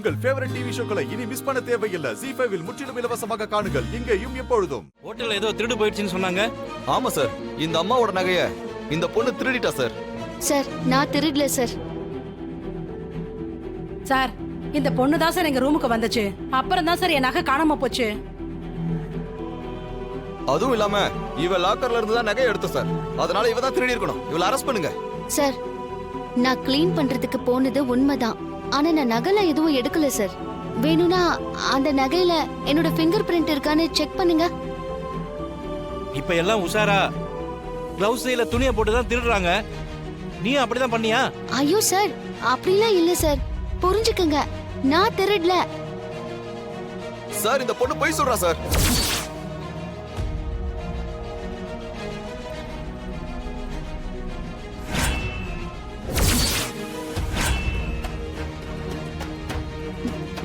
உங்கள் favourite TV ஷோக்களை இனி miss பண்ண தேவையில்லை. ZEE5 இல் முற்றிலும் இலவசமாக காணுங்கள், இங்கேயும் எப்பொழுதும். ஹோட்டல்ல ஏதோ திருடு போயிடுச்சுன்னு சொன்னாங்க. ஆமா சார், இந்த அம்மாவோட நகைய இந்த பொண்ணு திருடிட்டா சார். சார், நான் திருடல சார். சார், இந்த பொண்ணு தான் சார் எங்க ரூமுக்கு வந்துச்சு. அப்புறம் தான் சார் என் நகை காணாம போச்சு. அதுவும் இல்லாம இவ லாக்கர்ல இருந்து தான் நகையை எடுத்த சார். அதனால இவ தான் திருடி இருக்கணும். இவள அரெஸ்ட் பண்ணுங்க. சார், நான் க்ளீன் பண்றதுக்கு போனது உண்மைதான். ஆனா நான் நகைல எதுவும் எடுக்கல சார். வேணும்னா அந்த நகையில என்னோட ஃபிங்கர் பிரிண்ட் இருக்கான்னு செக் பண்ணுங்க. இப்ப எல்லாம் உஷாரா கிளவுஸ்ல துணியை போட்டு தான் திருடுறாங்க. நீ அப்படிதான் பண்ணியா? ஐயோ சார், அப்படிலாம் இல்ல சார். புரிஞ்சுக்கங்க, நான் திருடல. சார், இந்த பொண்ணு பொய் சொல்றா சார்.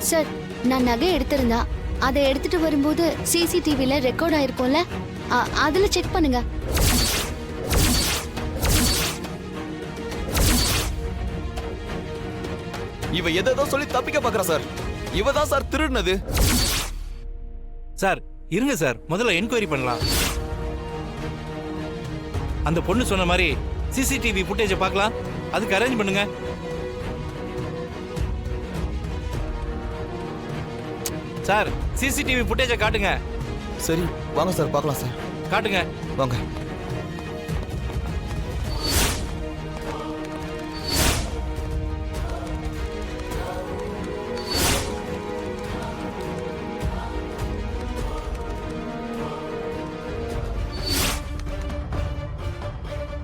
சார், நான் நகை எடுத்திருந்தா அதை எடுத்துட்டு வரும்போது சிசிடிவில ரெக்கார்ட் ஆயிருக்கும்ல, அதுல செக் பண்ணுங்க. இவ எதோ சொல்லி தப்பிக்க பாக்குறா சார். இவ தான் சார் திருடுனது. சார் இருங்க சார், முதல்ல என்கொயரி பண்ணலாம். அந்த பொண்ணு சொன்ன மாதிரி சிசிடிவி ஃபுட்டேஜை பார்க்கலாம். அதுக்கு அரேஞ்ச் பண்ணுங்க. சார், சிசிடிவி ஃபுட்டேஜை காட்டுங்க. சரி வாங்க சார், பார்க்கலாம் சார். காட்டுங்க. வாங்க.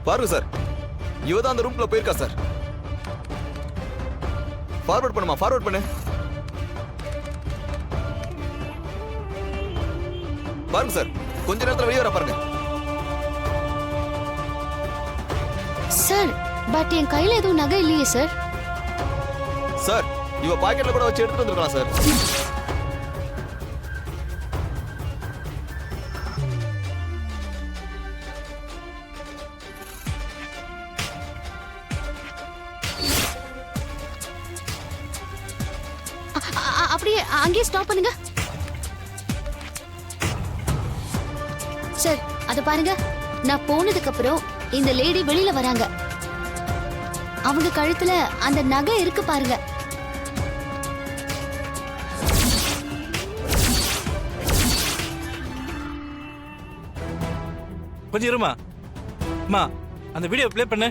பாருங்க சார், இவ தான் அந்த ரூம்ல போயிருக்கா சார். ஃபார்வர்ட் பண்ணுமா, ஃபார்வர்ட் பண்ணு. பாருங்க சார், கொஞ்ச நேரத்துல வெளியே வர பாருங்க. சார், பட் என் கையில எதுவும் நகை இல்லையே சார். சார், இவ பாக்கெட்ல கூட வச்சு எடுத்துட்டு வந்திருக்கலாம் சார். அப்படியே அங்கேயே ஸ்டாப் பண்ணுங்க சார். அத பாருங்க, நான் போனதுக்கு அப்புறம் இந்த லேடி வெளியில வராங்க. அவங்க கழுத்துல அந்த நகை இருக்கு பாருங்க. கொஞ்சம் இருமா. அம்மா, அந்த வீடியோ ப்ளே பண்ணு.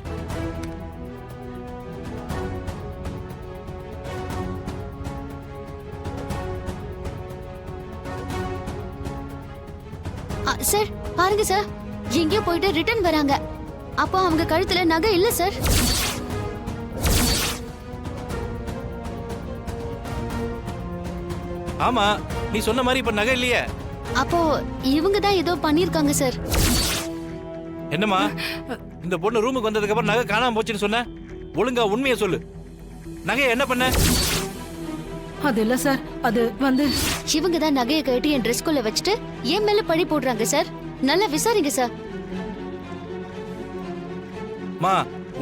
சார் பாருங்க சார், எங்கேயோ போயிட்டு ரிட்டர்ன் வராங்க. அப்போ அவங்க கழுத்துல நகை இல்ல சார். ஆமா, நீ சொன்ன மாதிரி இப்ப நகை இல்லையே. அப்போ இவங்க தான் ஏதோ பண்ணிருக்காங்க சார். என்னம்மா, இந்த பொண்ணு ரூமுக்கு வந்ததுக்கு அப்புறம் நகை காணாம போச்சுன்னு சொன்ன. ஒழுங்கா உண்மையை சொல்லு. நகையை என்ன பண்ண? அது இல்ல சார், அது வந்து இவங்க தான் நகையை கட்டி என் ட்ரெஸ்குள்ள வச்சுட்டு என் மேல பழி போடுறாங்க சார். நல்லா விசாரிங்க சார். மா,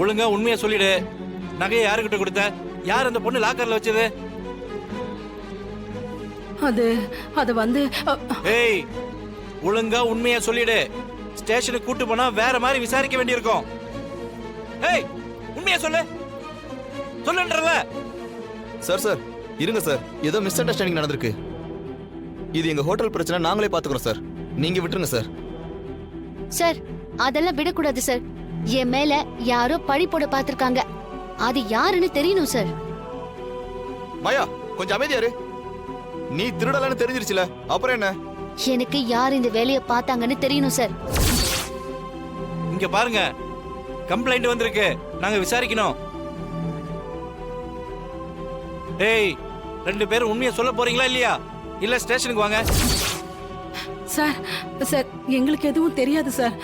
ஒழுங்கா உண்மையை சொல்லிடு. நகையை யாருக்கிட்ட கொடுத்த? யார் அந்த பொண்ணு லாக்கர்ல வச்சது? அது வந்து ஏய், ஒழுங்கா உண்மையை சொல்லிடு. ஸ்டேஷனுக்கு கூட்டு போனா வேற மாதிரி விசாரிக்க வேண்டியிருக்கும். ஏய், உண்மையை சொல்லு. சொல்லுன்றல. சார் சார் இருங்க சார், ஏதோ மிஸ் அண்டர்ஸ்டாண்டிங் நடந்திருக்கு. இது எங்க ஹோட்டல் பிரச்சனை, நாங்களே பாத்துக்கிறோம் சார். நீங்க விட்டுருங்க சார். சார், அதெல்லாம் விடக்கூடாது சார். என் மேல யாரோ பழி போட பாத்திருக்காங்க. அது யாருன்னு தெரியணும் சார். மாயா, கொஞ்சம் அமைதியாரு. நீ திருடலன்னு தெரிஞ்சிருச்சுல, அப்புறம் என்ன? எனக்கு யார் இந்த வேலையை பார்த்தாங்கன்னு தெரியணும் சார். இங்க பாருங்க, கம்ப்ளைண்ட் வந்திருக்கு. நாங்க விசாரிக்கணும். ஏய், ரெண்டு பேரும் உண்மையை சொல்ல போறீங்களா இல்லையா? இல்ல ஸ்டேஷனுக்கு வாங்க. சார், சார் எங்களுக்கு எதுவும் தெரியாது சார்.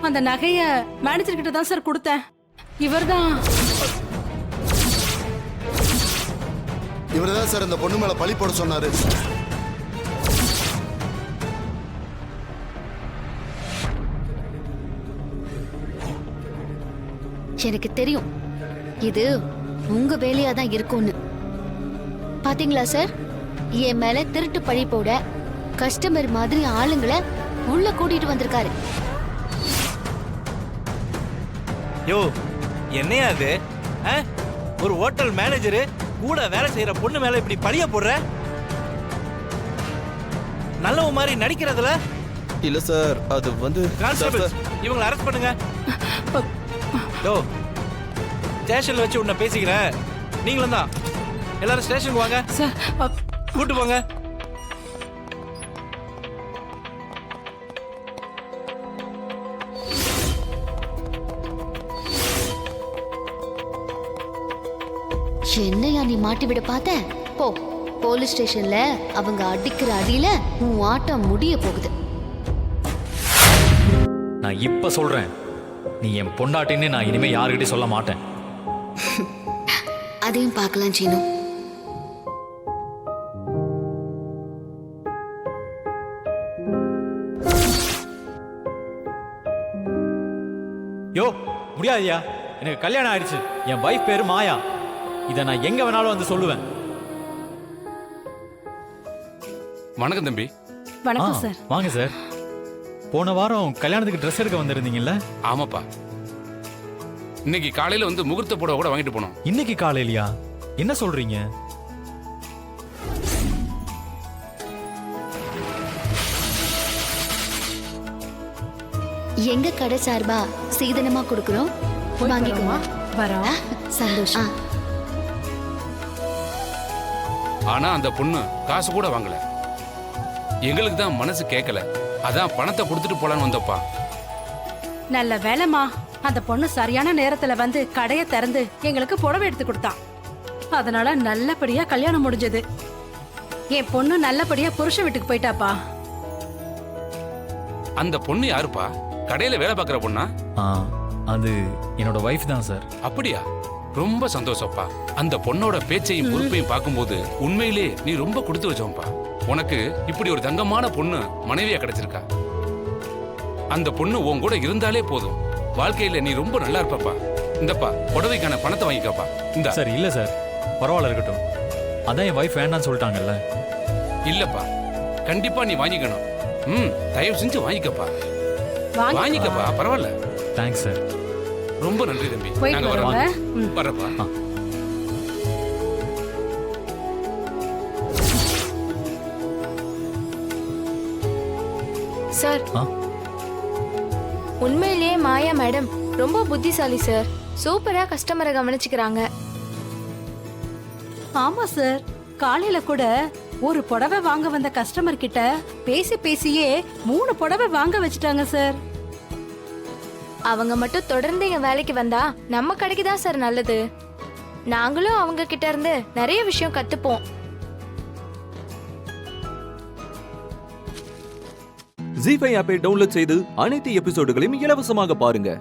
அந்த நகைய மேனேஜர் கிட்ட தான் சார் கொடுத்தேன். இவர்தான் சார் இந்த பொண்ணு மேல பழி போட சொன்னாரு. எனக்கு தெரியும் இது உங்க வேலையா தான் இருக்கும்னு. பாத்தீங்களா சார், என் மேல திருட்டு பழி போட கஸ்டமர் மாதிரி ஆளுங்களை உள்ள கூட்டிட்டு வந்திருக்காரு. யோ என்னையா அது? ஆ? ஒரு ஹோட்டல் மேனேஜரு கூட வேலை செய்யற பொண்ணு மேல இப்படி பழிய போடுற? நல்லவ மாதிரி நடிக்கிறதுல? இல்ல சார், அது வந்து கான்ஸ்டபிள், இவங்களை அரெஸ்ட் பண்ணுங்க. யோ ஸ்டேஷன்ல வச்சு உன்னை பேசிக்கிறேன். நீங்களும் தான். எல்லாரும் ஸ்டேஷனுக்கு வாங்க. சார் கூட்டு போங்க. என்னையா நீ மாட்டி விட பார்த்த? போ, போலீஸ் ஸ்டேஷன்ல அவங்க அடிக்கிற அடியில உன் ஆட்டம் முடிய போகுது. நான் இப்ப சொல்றேன், நீ என் பொண்டாட்டின்னு நான் இனிமே யாருக்கிட்டையும் சொல்ல மாட்டேன். அதையும் பார்க்கலாம் சீனு. யோ முடியாதுயா, எனக்கு கல்யாணம் ஆயிடுச்சு. என் வைஃப் பேரு மாயா. இதை நான் எங்க வேணாலும் வந்து சொல்லுவேன். வணக்கம் தம்பி. வணக்கம் சார். வாங்க சார். போன வாரம் கல்யாணத்துக்கு ட்ரெஸ் எடுக்க வந்திருந்தீங்கல்ல? ஆமாப்பா, இன்னைக்கு காலையில வந்து முகூர்த்த புடவை கூட வாங்கிட்டு போனோம். இன்னைக்கு காலையிலயா? என்ன சொல்றீங்க? எங்க கடை சார்பா சீதனமா கொடுக்கறோம், போய் வாங்கிக்கோங்க. வரோம். சந்தோஷம். ஆனா அந்த பொண்ணு காசு கூட வாங்கல. எங்களுக்கு தான் மனசு கேட்கல, அதான் பணத்தை கொடுத்துட்டு போலான்னு வந்தப்பா. நல்ல வேலைம்மா, அந்த பொண்ணு சரியான நேரத்துல வந்து கடையை திறந்து எங்களுக்கு புடவை எடுத்து கொடுத்தான். அதனால நல்லபடியா கல்யாணம் முடிஞ்சது. என் பொண்ணு நல்லபடியா புருஷ வீட்டுக்கு போயிட்டாப்பா. அந்த பொண்ணு யாருப்பா? கடையில வேலை பார்க்குற பொண்ணா? அது என்னோட வைஃப் தான் சார். அப்படியா? ரொம்ப சந்தோஷப்பா. அந்த பொண்ணோட பேச்சையும் பொறுப்பையும் பார்க்கும்போது உண்மையிலே நீ ரொம்ப கொடுத்து வச்சோம்ப்பா. உனக்கு இப்படி ஒரு தங்கமான பொண்ணு மனைவியா கிடைச்சிருக்கா. அந்த பொண்ணு உன் கூட இருந்தாலே போதும், வாழ்க்கையில நீ ரொம்ப நல்லா இருப்பப்பா. இந்தப்பா புடவைக்கான பணத்தை வாங்கிக்கப்பா. இந்த சார் இல்ல சார், பரவாயில்ல இருக்கட்டும். அதான் என் வைஃப் வேண்டான்னு சொல்லிட்டாங்கல்ல. இல்லப்பா, கண்டிப்பா நீ வாங்கிக்கணும். தயவு செஞ்சு வாங்கிக்கப்பா. வாங்கிக்கப்பா, பரவாயில்ல. Thanks sir. ரொம்ப நன்றி தம்பி. போயிட்டு நாங்க வரோங்க. வரோம். வரப்பா. சார், ஆ? உண்மையிலேயே மாயா மேடம் ரொம்ப புத்திசாலி சார். சூப்பரா கஸ்டமரை கவனிச்சுக்கிறாங்க. ஆமா சார், காலையில கூட ஒரு புடவை வாங்க வந்த கஸ்டமர் கிட்ட பேசி பேசியே 3 புடவை வாங்க வச்சுட்டாங்க சார். அவங்க மட்டும் தொடர்ந்து எங்க வேலைக்கு வந்தா நம்ம கடைக்கு தான் சார் நல்லது. நாங்களும் அவங்க கிட்ட இருந்து நிறைய விஷயம் கத்துப்போம். ஜீ5 ஆப்பை டவுன்லோட் செய்து அனைத்து எபிசோடுகளையும் இலவசமாக பாருங்க.